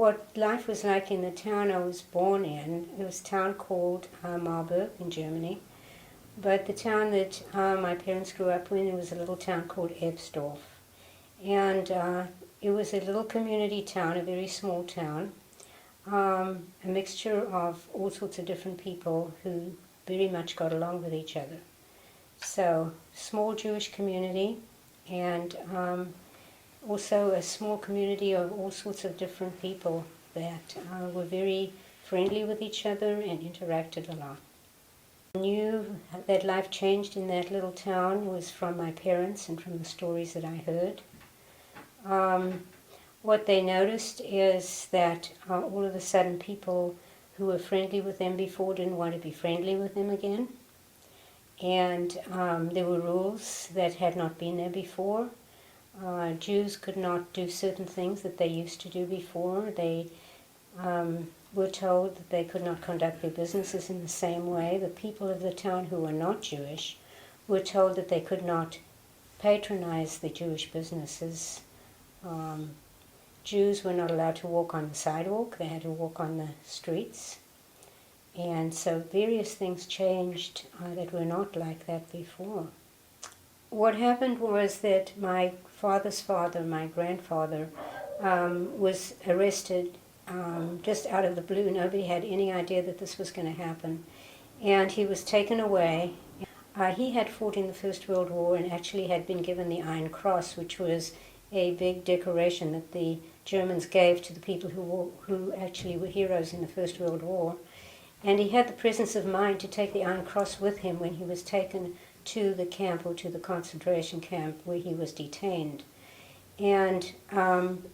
what life was like in the town I was born in. It was a town called Marburg in Germany. But the town that my parents grew up in, it was a little town called Ebsdorf. And it was a little community town, a very small town, a mixture of all sorts of different people who very much got along with each other. So, small Jewish community, and also a small community of all sorts of different people that were very friendly with each other and interacted a lot. I knew that life changed in that little town was from my parents and from the stories that I heard. What they noticed is that all of a sudden people who were friendly with them before didn't want to be friendly with them again. And there were rules that had not been there before. Jews could not do certain things that they used to do before. They were told that they could not conduct their businesses in the same way. The people of the town who were not Jewish were told that they could not patronize the Jewish businesses. Jews were not allowed to walk on the sidewalk. They had to walk on the streets. And so various things changed that were not like that before. What happened was that my father's father, my grandfather, was arrested just out of the blue. Nobody had any idea that this was going to happen. And he was taken away. He had fought in the First World War and actually had been given the Iron Cross, which was a big decoration that the Germans gave to the people who actually were heroes in the First World War. And he had the presence of mind to take the Iron Cross with him when he was taken to the camp or to the concentration camp where he was detained. And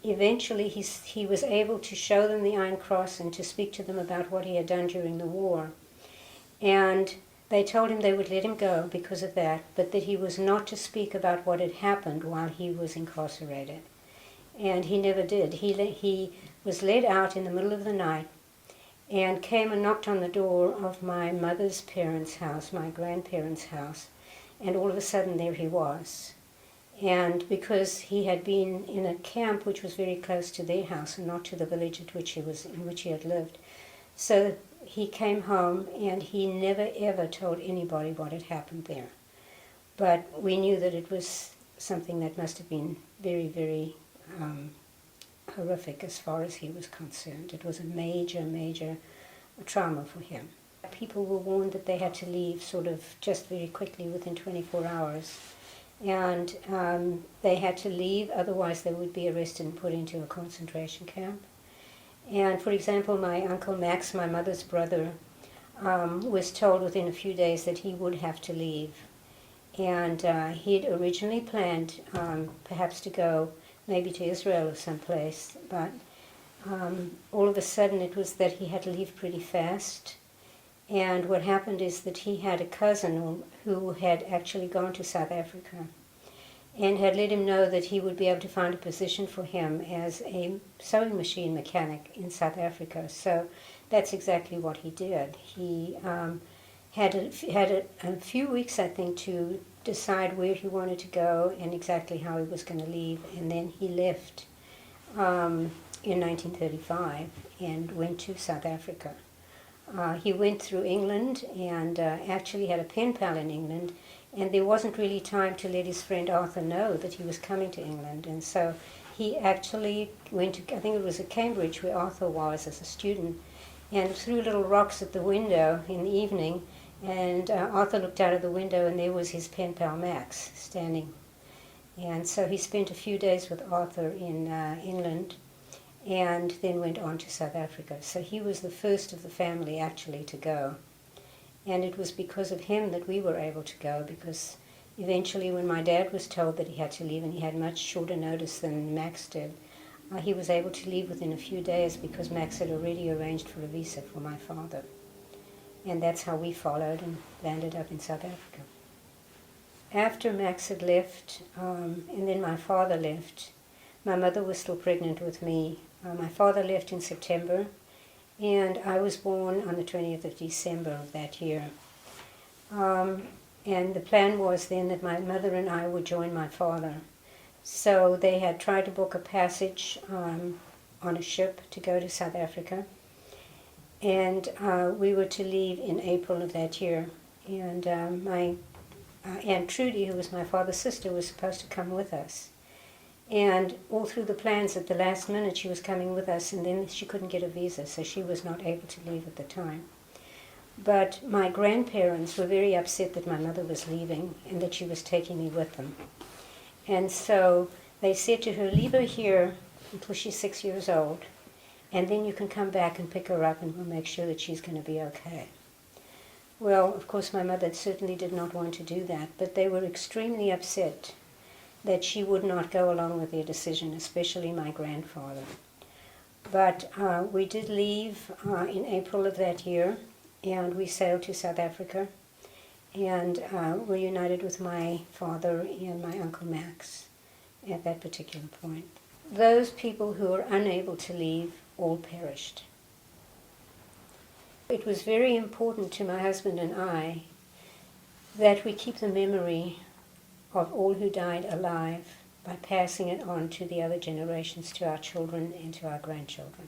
eventually he was able to show them the Iron Cross and to speak to them about what he had done during the war. And they told him they would let him go because of that, but that he was not to speak about what had happened while he was incarcerated. And he never did. He was led out in the middle of the night and came and knocked on the door of my mother's parents' house, my grandparents' house, and all of a sudden there he was. And because he had been in a camp which was very close to their house and not to the village in which he had lived, so he came home and he never ever told anybody what had happened there. But we knew that it was something that must have been very, very horrific as far as he was concerned. It was a major, major trauma for him. People were warned that they had to leave sort of just very quickly within 24 hours. And they had to leave, otherwise they would be arrested and put into a concentration camp. And for example, my Uncle Max, my mother's brother, was told within a few days that he would have to leave. And he had originally planned perhaps to go maybe to Israel or someplace, but all of a sudden it was that he had to leave pretty fast. And what happened is that he had a cousin who had actually gone to South Africa and had let him know that he would be able to find a position for him as a sewing machine mechanic in South Africa. So that's exactly what he did. He had a few weeks, I think, to decide where he wanted to go and exactly how he was going to leave. And then he left in 1935 and went to South Africa. He went through England and actually had a pen pal in England, and there wasn't really time to let his friend Arthur know that he was coming to England. And so he actually went to, I think it was at Cambridge where Arthur was as a student, and threw little rocks at the window in the evening, and Arthur looked out of the window and there was his pen pal Max standing. And so he spent a few days with Arthur in England, and then went on to South Africa. So he was the first of the family actually to go. And it was because of him that we were able to go, because eventually when my dad was told that he had to leave, and he had much shorter notice than Max did, he was able to leave within a few days because Max had already arranged for a visa for my father. And that's how we followed and landed up in South Africa. After Max had left, and then my father left, my mother was still pregnant with me. My father left in September, and I was born on the 20th of December of that year. And the plan was then that my mother and I would join my father. So they had tried to book a passage on a ship to go to South Africa. And we were to leave in April of that year. And my Aunt Trudy, who was my father's sister, was supposed to come with us. And all through the plans, at the last minute, she was coming with us, and then she couldn't get a visa, so she was not able to leave at the time. But my grandparents were very upset that my mother was leaving and that she was taking me with them. And so they said to her, leave her here until she's 6 years old, and then you can come back and pick her up and we'll make sure that she's going to be okay. Well, of course, my mother certainly did not want to do that, but they were extremely upset that she would not go along with their decision, especially my grandfather. But we did leave in April of that year, and we sailed to South Africa, and were united with my father and my Uncle Max at that particular point. Those people who were unable to leave all perished. It was very important to my husband and I that we keep the memory of all who died alive by passing it on to the other generations, to our children and to our grandchildren.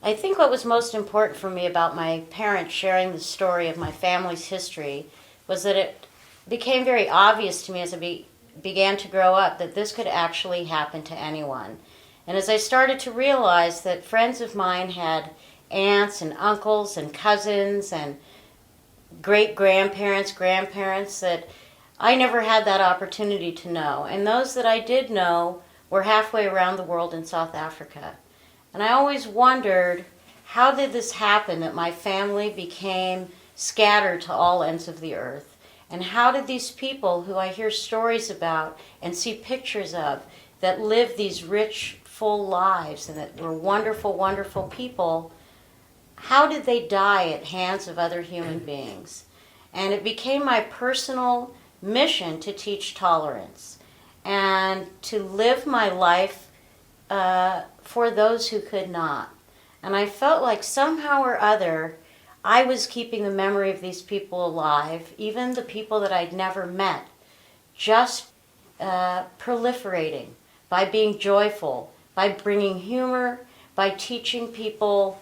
I think what was most important for me about my parents sharing the story of my family's history was that it became very obvious to me as I began to grow up that this could actually happen to anyone. And as I started to realize that friends of mine had aunts and uncles and cousins and great-grandparents, grandparents that I never had that opportunity to know. And those that I did know were halfway around the world in South Africa. And I always wondered, how did this happen that my family became scattered to all ends of the earth? And how did these people who I hear stories about and see pictures of that lived these rich, full lives and that were wonderful, wonderful people, how did they die at hands of other human beings? And it became my personal mission to teach tolerance and to live my life for those who could not. And I felt like somehow or other I was keeping the memory of these people alive, even the people that I'd never met, just proliferating by being joyful, by bringing humor, by teaching people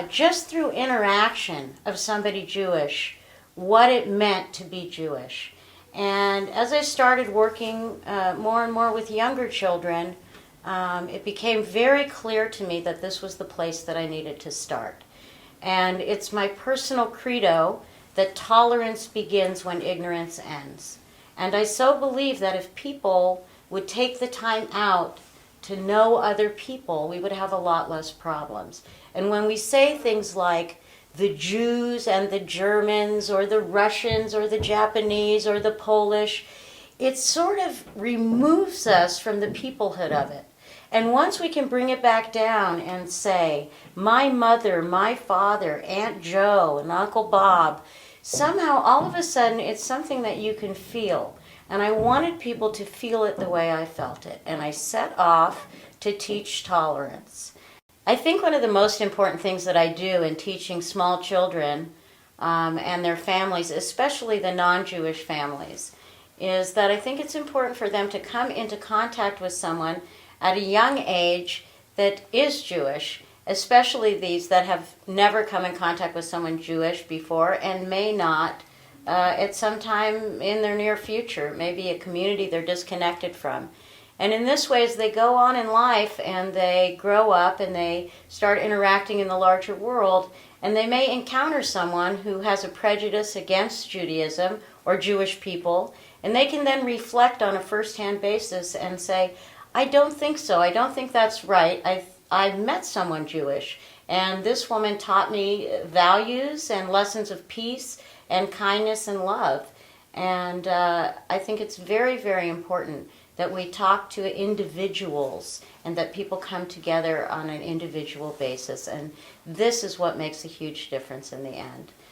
just through interaction of somebody Jewish what it meant to be Jewish. And as I started working more and more with younger children, it became very clear to me that this was the place that I needed to start. And it's my personal credo that tolerance begins when ignorance ends. And I so believe that if people would take the time out to know other people, we would have a lot less problems. And when we say things like the Jews and the Germans or the Russians or the Japanese or the Polish, it sort of removes us from the peoplehood of it. And once we can bring it back down and say, my mother, my father, Aunt Joe, and Uncle Bob, somehow all of a sudden it's something that you can feel. And I wanted people to feel it the way I felt it. And I set off to teach tolerance. I think one of the most important things that I do in teaching small children and their families, especially the non-Jewish families, is that I think it's important for them to come into contact with someone at a young age that is Jewish, especially these that have never come in contact with someone Jewish before and may not at some time in their near future, maybe a community they're disconnected from. And in this way, as they go on in life and they grow up and they start interacting in the larger world, and they may encounter someone who has a prejudice against Judaism or Jewish people, and they can then reflect on a first-hand basis and say, I don't think so. I don't think that's right. I've met someone Jewish, and this woman taught me values and lessons of peace and kindness and love. And I think it's very, very important that we talk to individuals and that people come together on an individual basis. And this is what makes a huge difference in the end.